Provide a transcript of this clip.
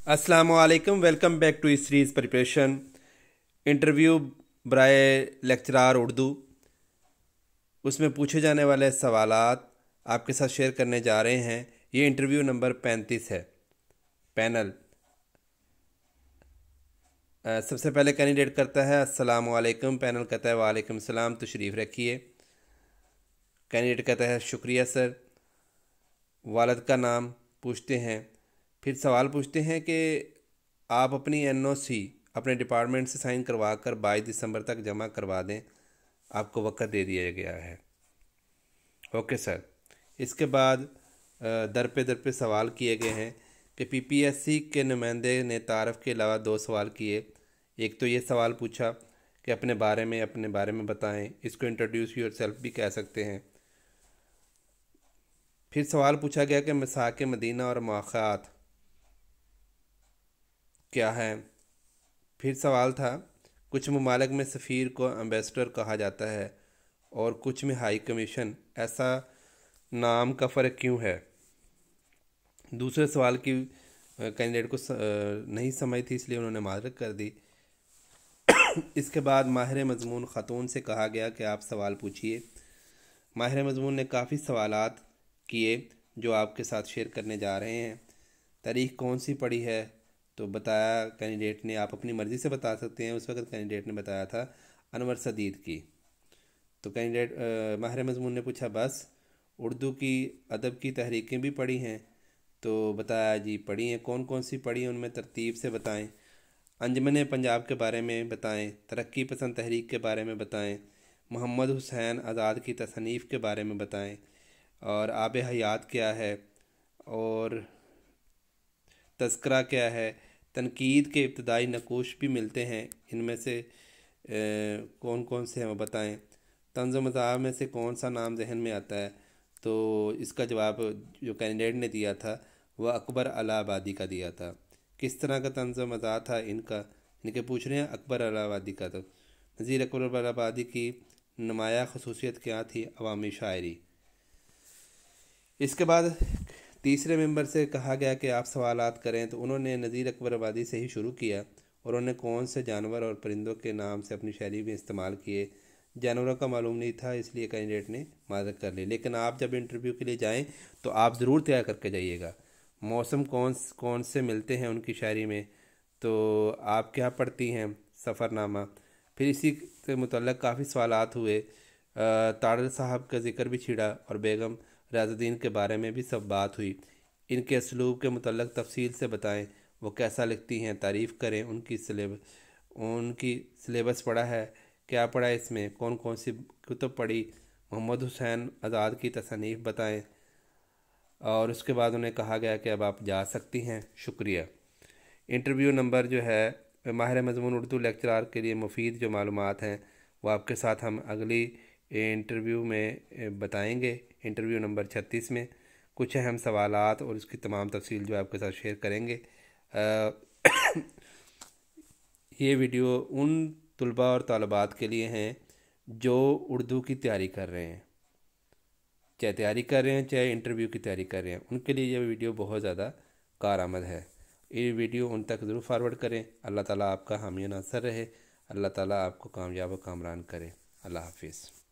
अस्सलामुअलैकुम, welcome back to series preparation. Interview बराए lecturer Urdu, उसमें पूछे जाने वाले सवालात आपके साथ शेयर करने जा रहे हैं। ये इंटरव्यू नंबर 35 है। पैनल सबसे पहले कैंडिडेट करता है अस्सलामुअलैकुम, पैनल कहता है वालेकुम सलाम, तशरीफ़ रखिए। कैंडिडेट कहता है शुक्रिया सर। वालिद का नाम पूछते हैं, फिर सवाल पूछते हैं कि आप अपनी एनओसी अपने डिपार्टमेंट से साइन करवा कर 22 दिसंबर तक जमा करवा दें, आपको वक्त दे दिया गया है। Okay sir. इसके बाद दर पे सवाल किए गए हैं कि पीपीएससी के नुमाइंदे ने तारफ़ के अलावा 2 सवाल किए। एक तो ये सवाल पूछा कि अपने बारे में बताएं, इसको इंट्रोड्यूस योरसेल्फ भी कह सकते हैं। फिर सवाल पूछा गया कि मसाक मदीना और मौक़ात क्या है। फिर सवाल था कुछ ममालिक में सफ़ीर को एम्बेसडर कहा जाता है और कुछ में हाई कमीशन, ऐसा नाम का फ़र्क क्यों है। दूसरे सवाल की कैंडिडेट को नहीं समझ थी, इसलिए उन्होंने माजरत कर दी। इसके बाद माहिर मज़मून ख़ातून से कहा गया कि आप सवाल पूछिए। माहिर मज़मून ने काफ़ी सवालात किए जो आपके साथ शेयर करने जा रहे हैं। तारीख़ कौन सी पड़ी है तो बताया कैंडिडेट ने, आप अपनी मर्ज़ी से बता सकते हैं। उस वक्त कैंडिडेट ने बताया था अनवर सदीद की। तो कैंडिडेट माहिर मज़मून ने पूछा बस उर्दू की अदब की तहरीकें भी पढ़ी हैं, तो बताया जी पढ़ी हैं। कौन कौन सी पढ़ी हैं उनमें तरतीब से बताएं। अंजमन पंजाब के बारे में बताएं, तरक्की पसंद तहरीक के बारे में बताएं, मोहम्मद हुसैन आज़ाद की तसनीफ़ के बारे में बताएं, और आब हयात क्या है, और तज़किरा क्या है। तनकीद के इब्तदाई नकूश भी मिलते हैं, इनमें से कौन कौन से हैं वो बताएं। तंज़ मज़ाह में से कौन सा नाम जहन में आता है, तो इसका जवाब जो कैंडिडेट ने दिया था वह अकबर अलाहाबादी का दिया था। किस तरह का तंज़ मज़ाह था इनके पूछ रहे हैं अकबर अलाहाबादी का। तो नज़ीर अकबर अलाहाबादी की नुमाया खसूसियत क्या थी, अवामी शायरी। इसके बाद तीसरे मेंबर से कहा गया कि आप सवालात करें, तो उन्होंने नज़ीर अकबर आबादी से ही शुरू किया और उन्होंने कौन से जानवर और परिंदों के नाम से अपनी शायरी में इस्तेमाल किए। जानवरों का मालूम नहीं था, इसलिए कैंडिडेट ने मादत कर ली। लेकिन आप जब इंटरव्यू के लिए जाएं तो आप ज़रूर तैयार करके जाइएगा। मौसम कौन से मिलते हैं उनकी शायरी में, तो आप क्या पढ़ती हैं, सफ़रनामा। फिर इसी से मुतल्लक़ काफ़ी सवालात हुए। तारड़ साहब का जिक्र भी छिड़ा और बेगम राजुद्दीन के बारे में भी सब बात हुई। इनके असलूब के मुतल्लक़ तफसील से बताएं, वो कैसा लिखती हैं, तारीफ़ करें। उनकी सिलेबस पढ़ा है, क्या पढ़ा है, इसमें कौन कौन सी कुतुब पढ़ी, मोहम्मद हुसैन आज़ाद की तसनीफ़ बताएं। और उसके बाद उन्हें कहा गया कि अब आप जा सकती हैं। शुक्रिया। इंटरव्यू नंबर जो है माहिर मज़मून उर्दू लेक्चरार के लिए मुफीद जो मालूमात हैं वो आपके साथ हम अगली इंटरव्यू में बताएंगे। इंटरव्यू नंबर 36 में कुछ अहम सवालात और उसकी तमाम तफसील जो आपके साथ शेयर करेंगे। ये वीडियो उन तुलबा और तालिबात के लिए हैं जो उर्दू की तैयारी कर रहे हैं, चाहे तैयारी कर रहे हैं चाहे इंटरव्यू की तैयारी कर रहे हैं, उनके लिए ये वीडियो बहुत ज़्यादा कारआमद है। ये वीडियो उन तक ज़रूर फारवर्ड करें। अल्लाह ताला आपका हामी नासर रहे। अल्लाह ताला आपको कामयाब व कामरान करे। अल्लाह हाफिज़।